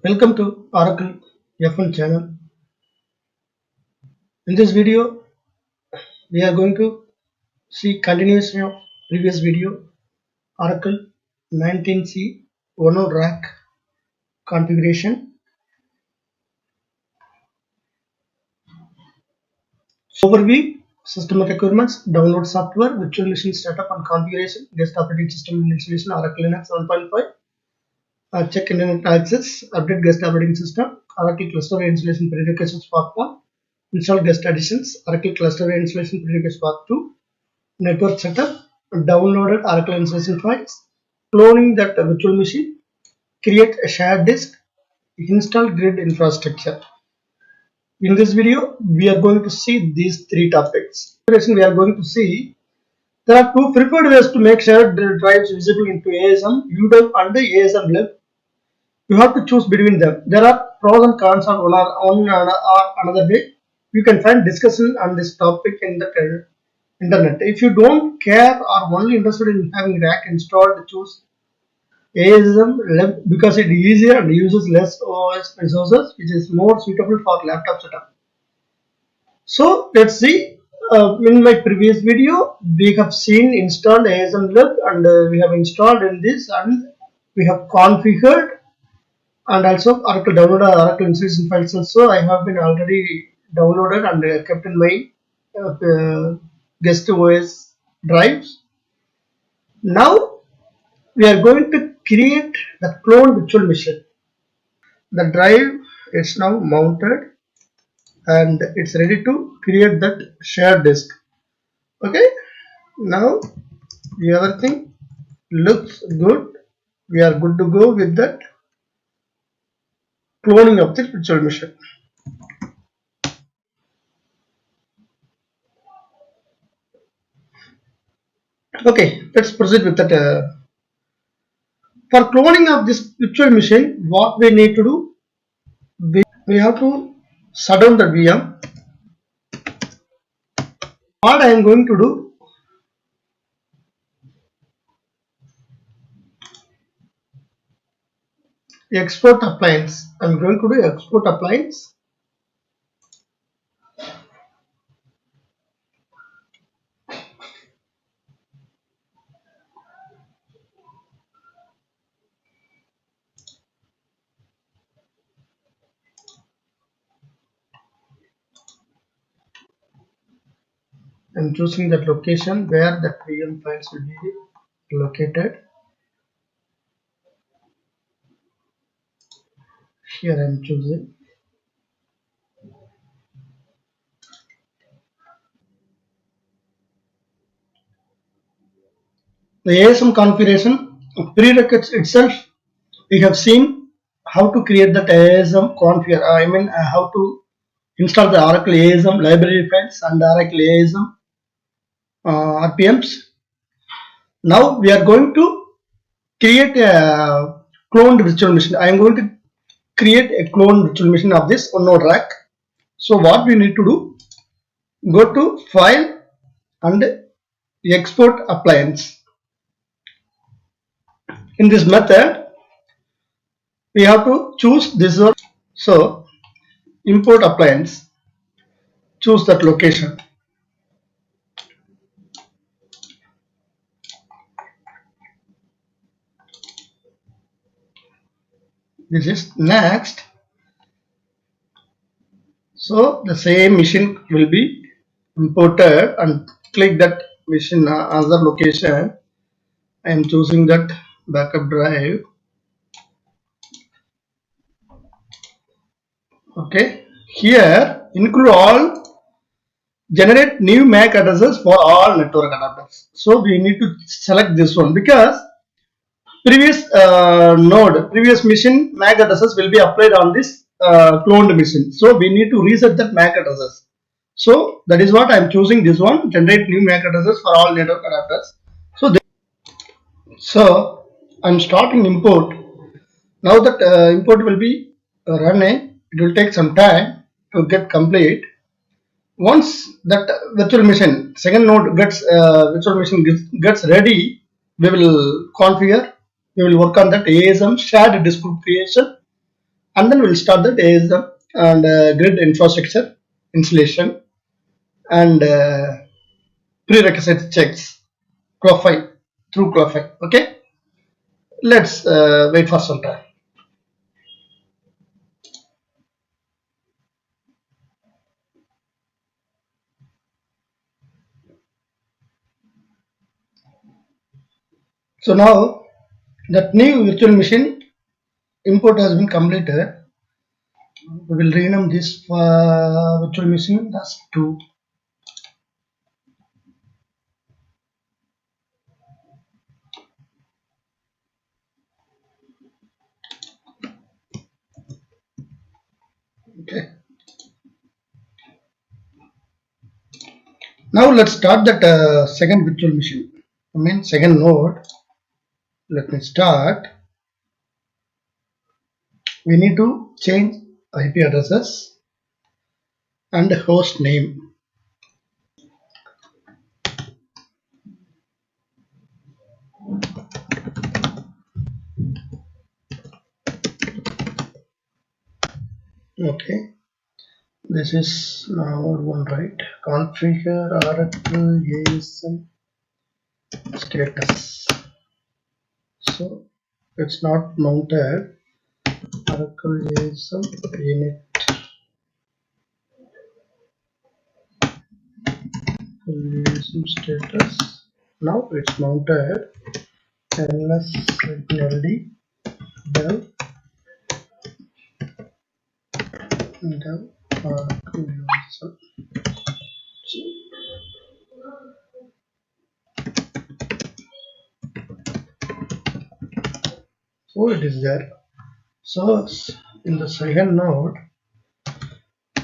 Welcome to Oracle F1 channel. In this video, we are going to see continuation of previous video Oracle 19C 10 RAC configuration. Overview, system requirements, download software, virtual machine setup and configuration, guest operating system installation, Oracle Linux 7.5, check internet access, update guest operating system, Oracle cluster installation prerequisites part 1, install guest additions, Oracle cluster installation prerequisites part 2, network setup, downloaded Oracle installation files, cloning that virtual machine, create a shared disk, install grid infrastructure. In this video, we are going to see these three topics. We are going to see there are two preferred ways to make shared drives visible into ASM, Udev and ASMLib. You have to choose between them. There are pros and cons on one or another way. You can find discussion on this topic in the internet. If you don't care or only interested in having RAC installed, choose ASMLib because it is easier and uses less OS resources, which is more suitable for laptop setup. So let's see. In my previous video, we have seen installed ASMLib and we have installed in this and we have configured and also Oracle downloaded Oracle installation files also. I have been already downloaded and kept in my guest OS drives. Now we are going to create the clone virtual machine. The drive is now mounted and it's ready to create that shared disk. Okay, now everything looks good. We are good to go with that cloning of the virtual machine. Okay, let's proceed with that. For cloning of this virtual machine, what we need to do, we have to shut down the VM. What I am going to do, export appliance. I am going to do export appliance. I am choosing that location where the VM files will be located. Here I am choosing. The ASM configuration prerequisites itself, we have seen how to create that ASM configure. How to install the Oracle ASM library files and Oracle ASM RPMs. Now we are going to create a cloned virtual machine. I am going to create a cloned virtual machine of this one node rack. So what we need to do, go to file and export appliance. In this method, we have to choose this one. So import appliance, choose that location. This is next. So the same machine will be imported and click that machine other location. I am choosing that backup drive. Okay, here include all, generate new MAC addresses for all network adapters. So we need to select this one because previous previous machine MAC addresses will be applied on this cloned machine. So we need to reset that MAC addresses. So that is what I am choosing this one, generate new MAC addresses for all network adapters. So I am starting import. Now that import will be running, it will take some time to get complete. Once that virtual machine, second node gets virtual machine gets ready, we will configure. We will work on that ASM shared disk creation and then we'll start that ASM and grid infrastructure installation and prerequisite checks profile through profile. Okay, let's wait for some time. So now that new virtual machine import has been completed. We will rename this virtual machine as 2. Okay. Now let's start that second virtual machine. I mean second node. Let me start. We need to change IP addresses and host name. Okay. This is node 1, right? Configure Oracle ASM status. So it's not mounted. Oracle ASM init ASM status. Now it's mounted. ls ld del Oracle ASM. So it is there. So in the second node,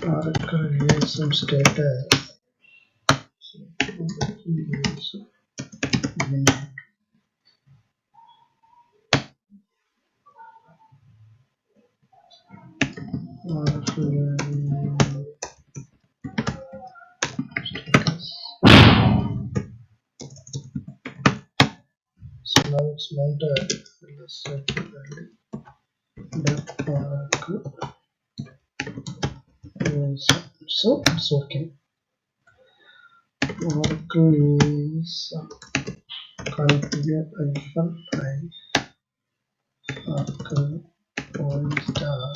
Oracle ASM status. Oracle status. So now it's mounted. Let's set Oracle. So it's working. Oracle is configure -i Oracle star.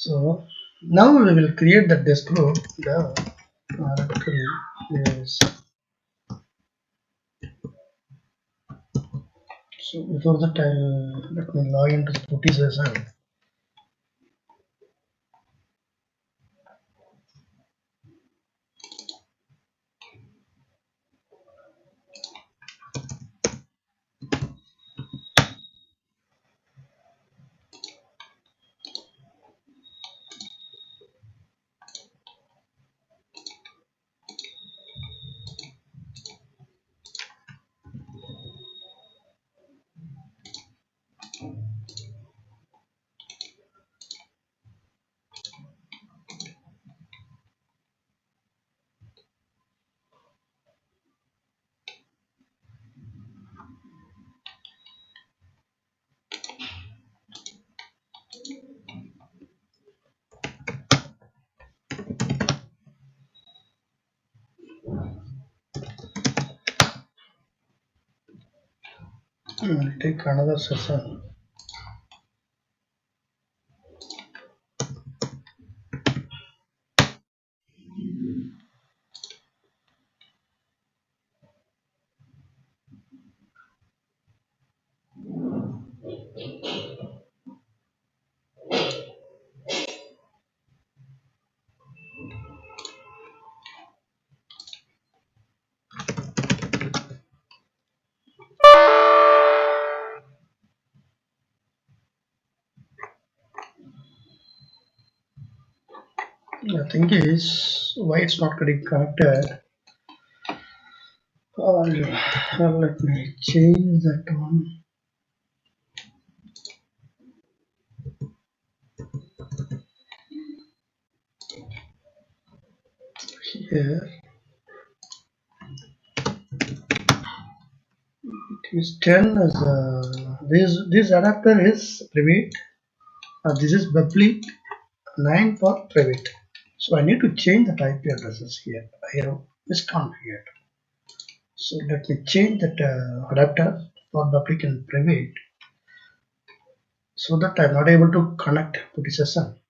So now we will create the desk group. The Oracle is. So before that, let me log into Putty session. We'll take another session. The thing is, why it's not getting connected? Let me change that one here. It is 10 as this adapter is private. This is public. 9 for private. So I need to change the IP addresses here. I have misconfigured. So let me change that adapter for public and private so that I'm not able to connect to the session.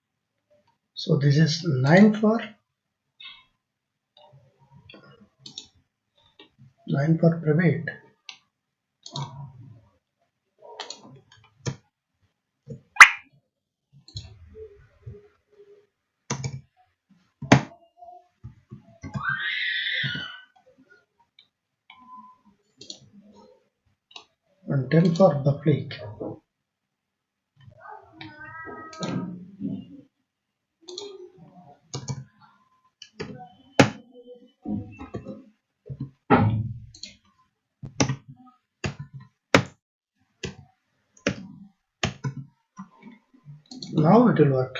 So this is 9 for private. And 10 for public. Now it will work.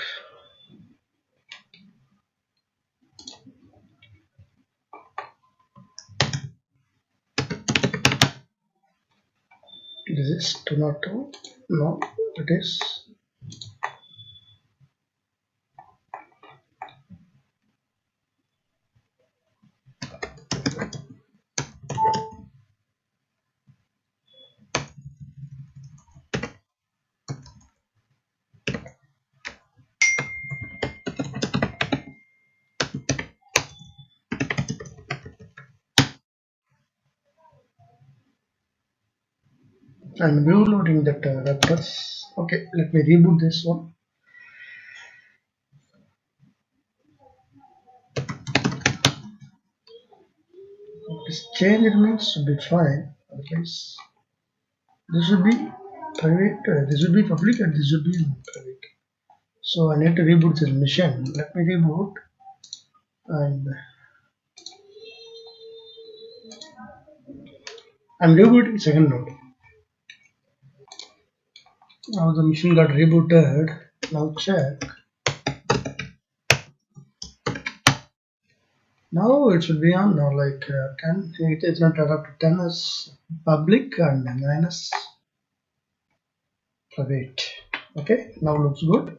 This is 202. No, it is. I'm reloading that adapters. Okay, let me reboot this one. This change remains should be fine. Otherwise, this should be private, this should be public, and this should be private. So I need to reboot this machine. Let me reboot, and I'm rebooting second node. Now the machine got rebooted. Now check. Now it should be on now, like 10. It is not adapted. 10 is public and 9 is private. Okay, now looks good.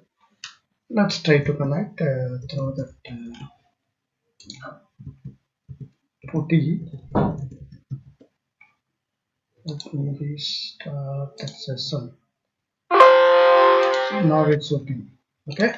Let's try to connect through that putty. Let me restart that session. So now it's working. Okay.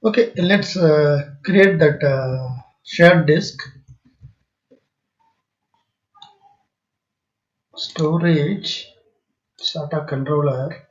Okay, let's create that shared disk, storage, SATA controller,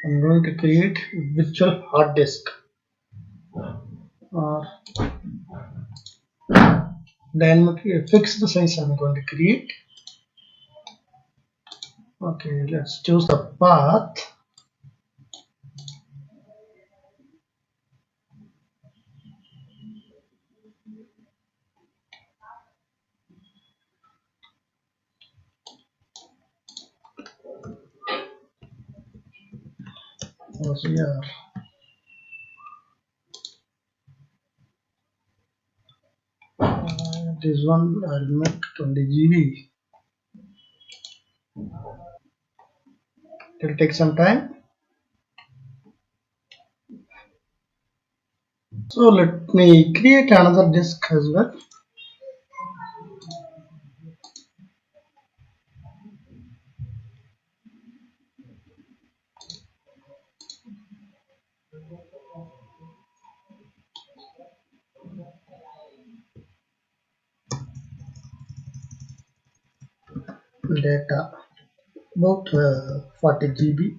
I'm going to create virtual hard disk or dynamic fixed size I'm going to create. Okay, let's choose the path. Also, yeah, this one I'll make 20 GB. It will take some time. So let me create another disk as well. Data about 40 GB.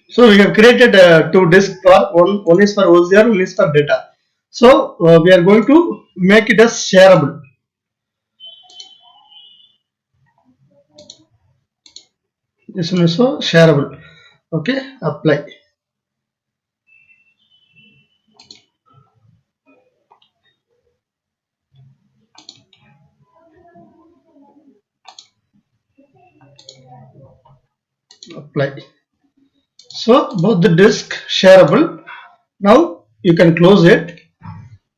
So we have created two disks for one is for OCR, one is for data. So we are going to make it as shareable. This one is also shareable. Okay, apply. Apply. So both the disk shareable. Now you can close it.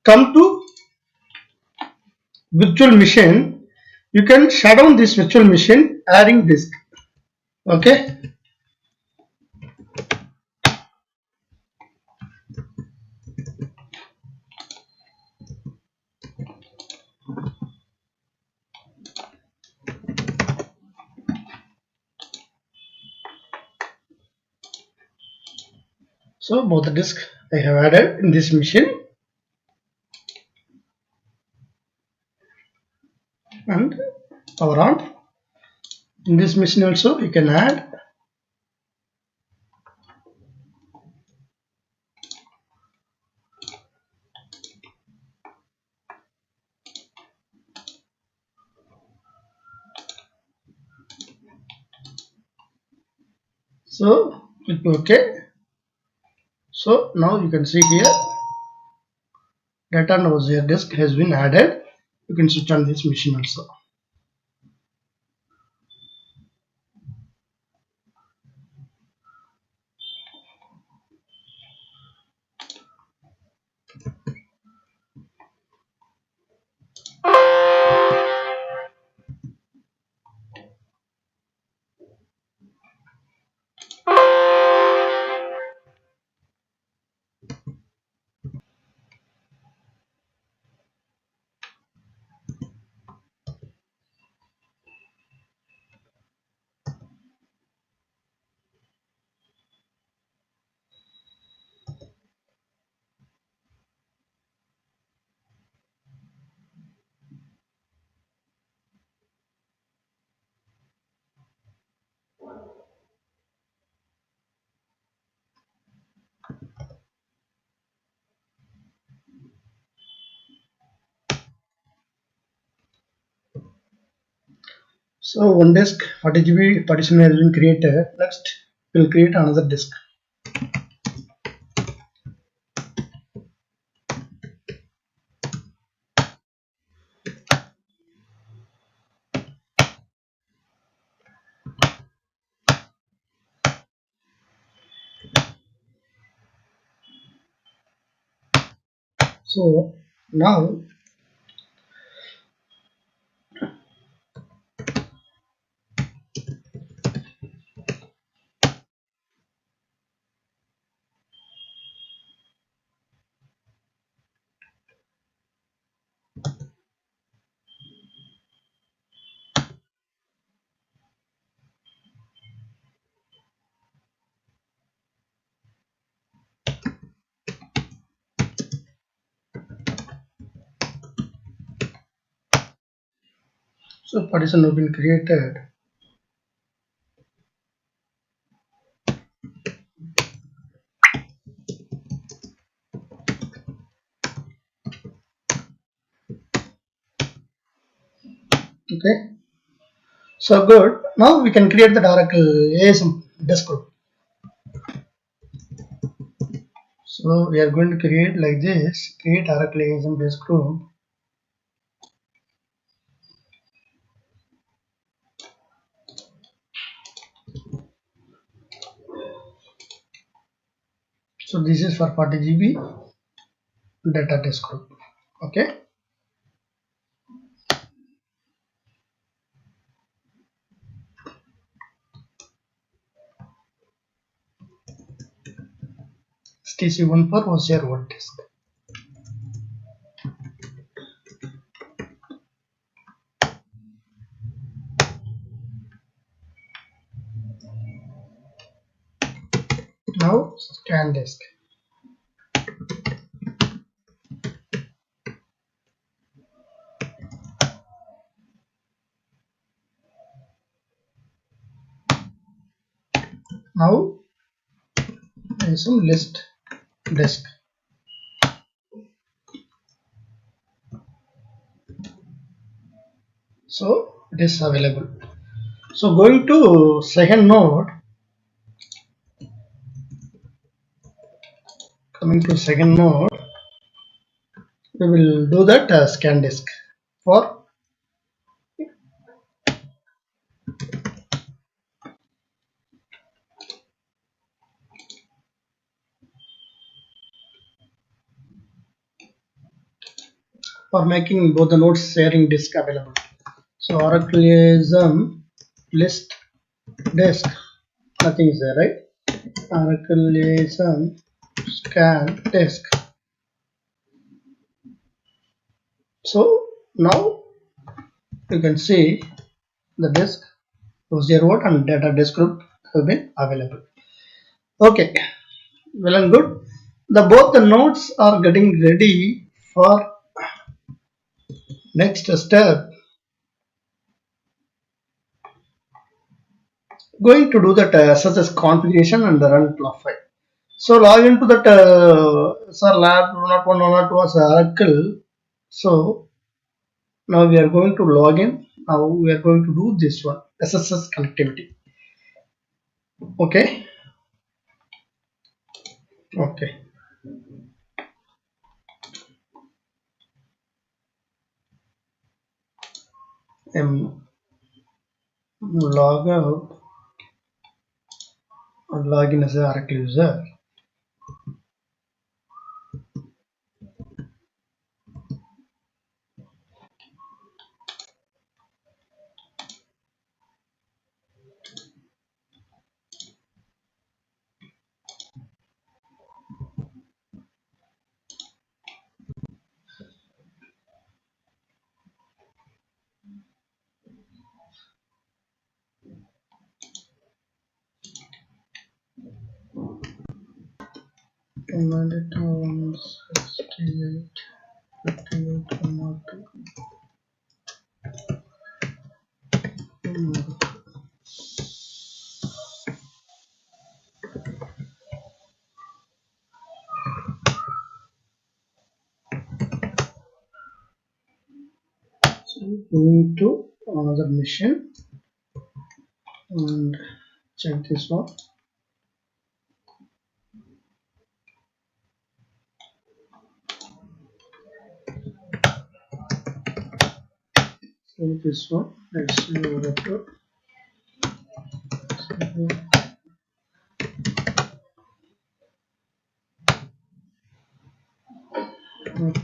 Come to virtual machine. You can shut down this virtual machine adding disk. Okay. So both the disk I have added in this machine, and power on. In this machine also you can add. So click OK. So now you can see here data and OCR disk has been added. You can switch on this machine also. So one disk 40 GB partition has been created. Next we'll create another disk. So now partition has been created. Okay, so good. Now we can create the Oracle ASM disk group. So we are going to create like this, create Oracle ASM disk group. So this is for 40 GB data disk group. Okay. TC1 for OCR word disk. Now scan disk. Now ASM list disk. So it is available. So going to second node, coming to second node, we will do that scan disk for making both the nodes sharing disk available. So oracleasm list disk, nothing is there, right? Oracleasm scan disk. So now you can see the disk OCR word and data disk group have been available. Okay, well and good. Both the nodes are getting ready for next step. Going to do that SSH configuration and run log file. So log into that lab 101 102 was Oracle. So now we are going to log in. Now we are going to do this one, SSH connectivity. Okay. Okay. Log out and log in as an Oracle user. Command it on 68, 58, 102. So going to another machine and check this one. So this one, let's see over to. Okay,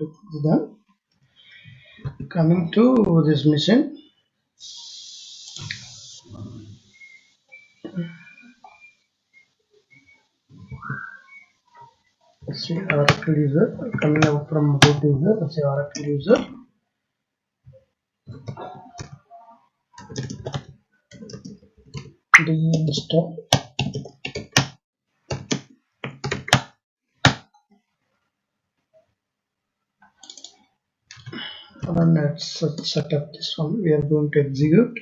it's done. Coming to this machine, let's see Oracle user coming out from root user. Let's say Oracle user. Deinstall. And let's set up this one. We are going to execute.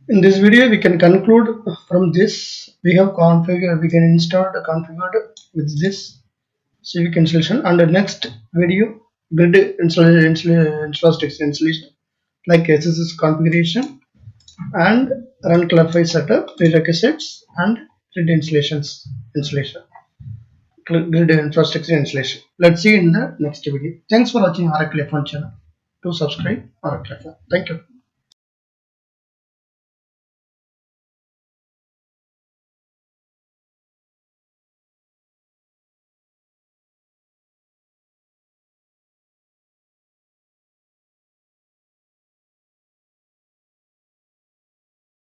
In this video, we can conclude from this. We have configured, we can install the configured with this civic installation. And the next video, grid installation like SSS configuration and run clarify setup, prerequisites, and grid grid infrastructure installation. Let's see in the next video. Thanks for watching Oracle F1 channel. Do subscribe Oracle F1. Thank you.